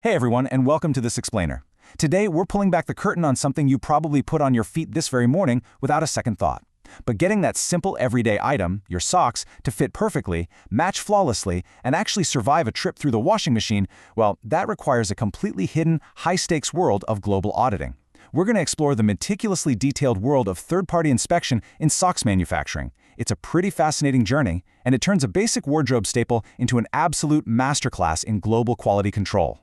Hey everyone, and welcome to This Explainer. Today, we're pulling back the curtain on something you probably put on your feet this very morning without a second thought. But getting that simple everyday item, your socks, to fit perfectly, match flawlessly, and actually survive a trip through the washing machine, well, that requires a completely hidden, high-stakes world of global auditing. We're going to explore the meticulously detailed world of third-party inspection in socks manufacturing. It's a pretty fascinating journey, and it turns a basic wardrobe staple into an absolute masterclass in global quality control.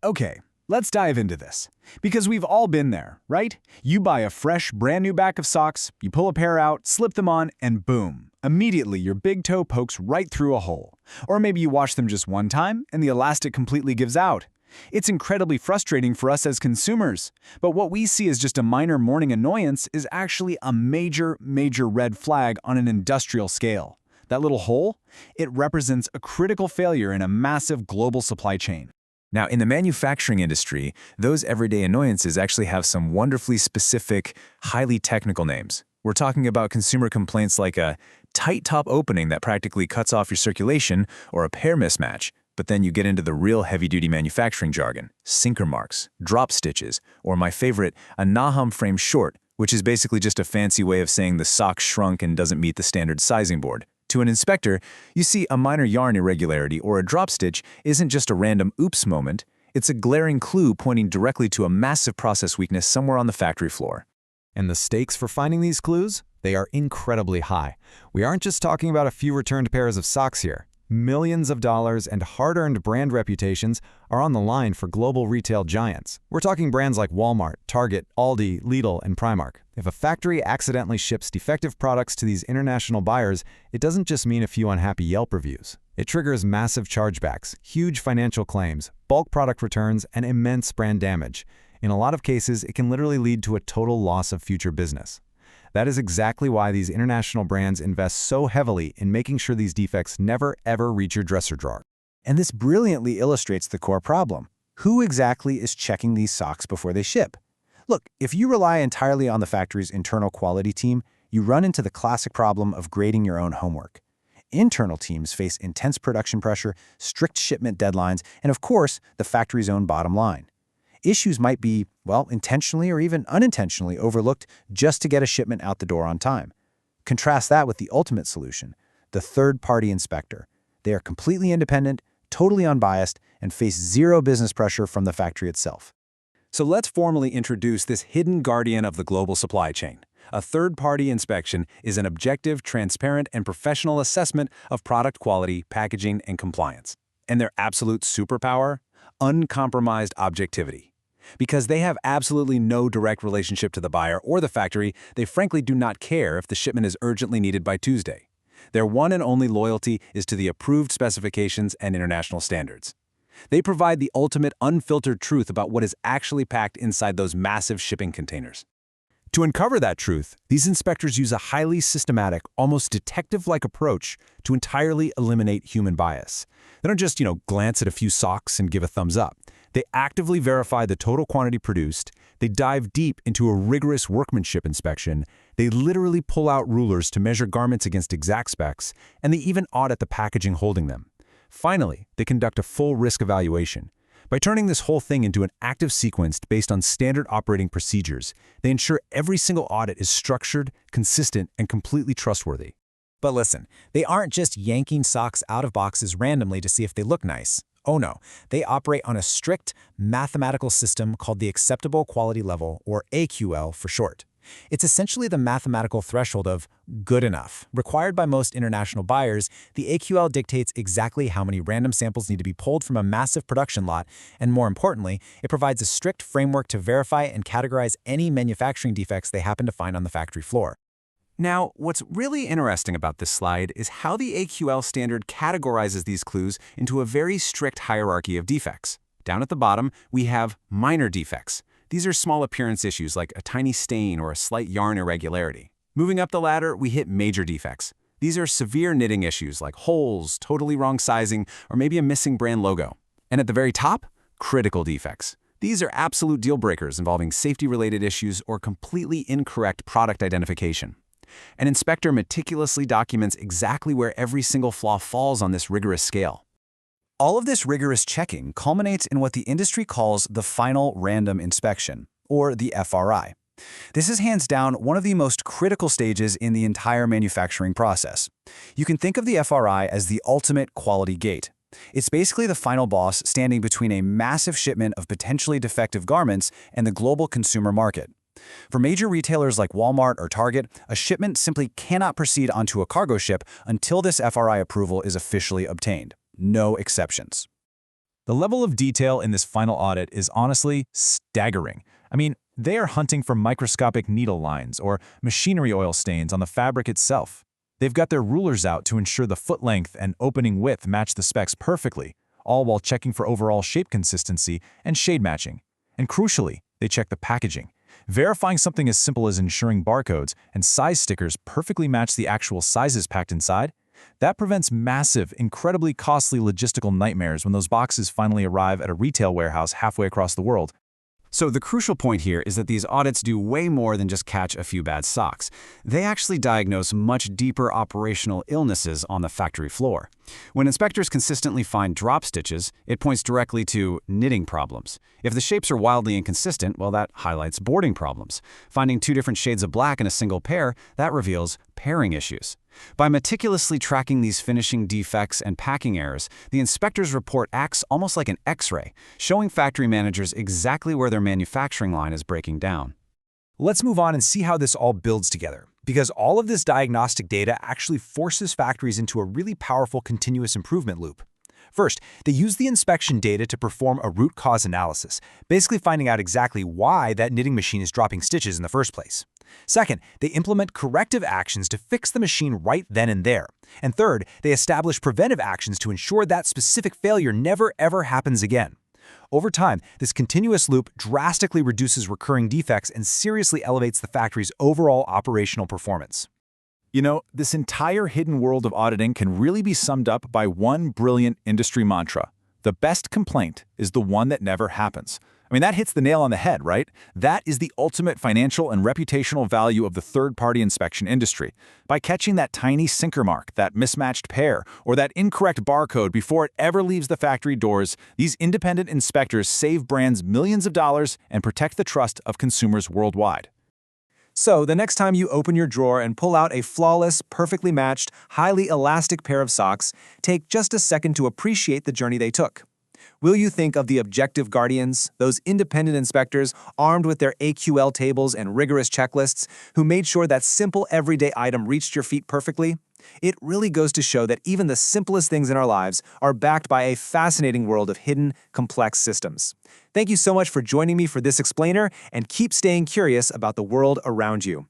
Okay, let's dive into this. Because we've all been there, right? You buy a fresh, brand new pack of socks, you pull a pair out, slip them on, and boom, immediately your big toe pokes right through a hole. Or maybe you wash them just one time and the elastic completely gives out. It's incredibly frustrating for us as consumers. But what we see as just a minor morning annoyance is actually a major red flag on an industrial scale. That little hole? It represents a critical failure in a massive global supply chain. Now, in the manufacturing industry, those everyday annoyances actually have some wonderfully specific, highly technical names. We're talking about consumer complaints like a tight top opening that practically cuts off your circulation or a pair mismatch. But then you get into the real heavy-duty manufacturing jargon, sinker marks, drop stitches, or my favorite, a Nahum frame short, which is basically just a fancy way of saying the sock shrunk and doesn't meet the standard sizing board. To an inspector, you see a minor yarn irregularity or a drop stitch isn't just a random oops moment, it's a glaring clue pointing directly to a massive process weakness somewhere on the factory floor. And the stakes for finding these clues? They are incredibly high. We aren't just talking about a few returned pairs of socks here. Millions of dollars and hard-earned brand reputations are on the line for global retail giants. We're talking brands like Walmart, Target, Aldi, Lidl, and Primark. If a factory accidentally ships defective products to these international buyers, it doesn't just mean a few unhappy Yelp reviews. It triggers massive chargebacks, huge financial claims, bulk product returns, and immense brand damage. In a lot of cases, it can literally lead to a total loss of future business. That is exactly why these international brands invest so heavily in making sure these defects never, ever reach your dresser drawer. And this brilliantly illustrates the core problem. Who exactly is checking these socks before they ship? Look, if you rely entirely on the factory's internal quality team, you run into the classic problem of grading your own homework. Internal teams face intense production pressure, strict shipment deadlines, and of course, the factory's own bottom line. Issues might be, well, intentionally or even unintentionally overlooked just to get a shipment out the door on time. Contrast that with the ultimate solution, the third-party inspector. They are completely independent, totally unbiased, and face zero business pressure from the factory itself. So let's formally introduce this hidden guardian of the global supply chain. A third-party inspection is an objective, transparent, and professional assessment of product quality, packaging, and compliance. And their absolute superpower? Uncompromised objectivity. Because they have absolutely no direct relationship to the buyer or the factory, they frankly do not care if the shipment is urgently needed by Tuesday. Their one and only loyalty is to the approved specifications and international standards. They provide the ultimate unfiltered truth about what is actually packed inside those massive shipping containers. To uncover that truth, these inspectors use a highly systematic, almost detective-like approach to entirely eliminate human bias. They don't just, glance at a few socks and give a thumbs up. They actively verify the total quantity produced, they dive deep into a rigorous workmanship inspection, they literally pull out rulers to measure garments against exact specs, and they even audit the packaging holding them. Finally, they conduct a full risk evaluation. By turning this whole thing into an active sequence based on standard operating procedures, they ensure every single audit is structured, consistent, and completely trustworthy. But listen, they aren't just yanking socks out of boxes randomly to see if they look nice. Oh no, they operate on a strict mathematical system called the Acceptable Quality Level, or AQL for short. It's essentially the mathematical threshold of good enough. Required by most international buyers, the AQL dictates exactly how many random samples need to be pulled from a massive production lot, and more importantly, it provides a strict framework to verify and categorize any manufacturing defects they happen to find on the factory floor. Now, what's really interesting about this slide is how the AQL standard categorizes these clues into a very strict hierarchy of defects. Down at the bottom, we have minor defects. These are small appearance issues like a tiny stain or a slight yarn irregularity. Moving up the ladder, we hit major defects. These are severe knitting issues like holes, totally wrong sizing, or maybe a missing brand logo. And at the very top, critical defects. These are absolute deal breakers involving safety-related issues or completely incorrect product identification. An inspector meticulously documents exactly where every single flaw falls on this rigorous scale. All of this rigorous checking culminates in what the industry calls the final random inspection, or the FRI. This is hands down one of the most critical stages in the entire manufacturing process. You can think of the FRI as the ultimate quality gate. It's basically the final boss standing between a massive shipment of potentially defective garments and the global consumer market. For major retailers like Walmart or Target, a shipment simply cannot proceed onto a cargo ship until this FRI approval is officially obtained. No exceptions. The level of detail in this final audit is honestly staggering. I mean, they are hunting for microscopic needle lines or machinery oil stains on the fabric itself. They've got their rulers out to ensure the foot length and opening width match the specs perfectly, all while checking for overall shape consistency and shade matching. And crucially, they check the packaging, verifying something as simple as ensuring barcodes and size stickers perfectly match the actual sizes packed inside. That prevents massive, incredibly costly logistical nightmares when those boxes finally arrive at a retail warehouse halfway across the world. So the crucial point here is that these audits do way more than just catch a few bad socks. They actually diagnose much deeper operational illnesses on the factory floor. When inspectors consistently find drop stitches, it points directly to knitting problems. If the shapes are wildly inconsistent, well, that highlights boarding problems. Finding two different shades of black in a single pair, that reveals pairing issues. By meticulously tracking these finishing defects and packing errors, the inspector's report acts almost like an X-ray, showing factory managers exactly where their manufacturing line is breaking down. Let's move on and see how this all builds together, because all of this diagnostic data actually forces factories into a really powerful continuous improvement loop. First, they use the inspection data to perform a root cause analysis, basically finding out exactly why that knitting machine is dropping stitches in the first place. Second, they implement corrective actions to fix the machine right then and there. And third, they establish preventive actions to ensure that specific failure never ever happens again. Over time, this continuous loop drastically reduces recurring defects and seriously elevates the factory's overall operational performance. You know, this entire hidden world of auditing can really be summed up by one brilliant industry mantra. The best complaint is the one that never happens. I mean, that hits the nail on the head, right? That is the ultimate financial and reputational value of the third-party inspection industry. By catching that tiny sinker mark, that mismatched pair, or that incorrect barcode before it ever leaves the factory doors, these independent inspectors save brands millions of dollars and protect the trust of consumers worldwide. So, the next time you open your drawer and pull out a flawless, perfectly matched, highly elastic pair of socks, take just a second to appreciate the journey they took. Will you think of the objective guardians, those independent inspectors armed with their AQL tables and rigorous checklists, who made sure that simple everyday item reached your feet perfectly? It really goes to show that even the simplest things in our lives are backed by a fascinating world of hidden, complex systems. Thank you so much for joining me for this explainer, and keep staying curious about the world around you.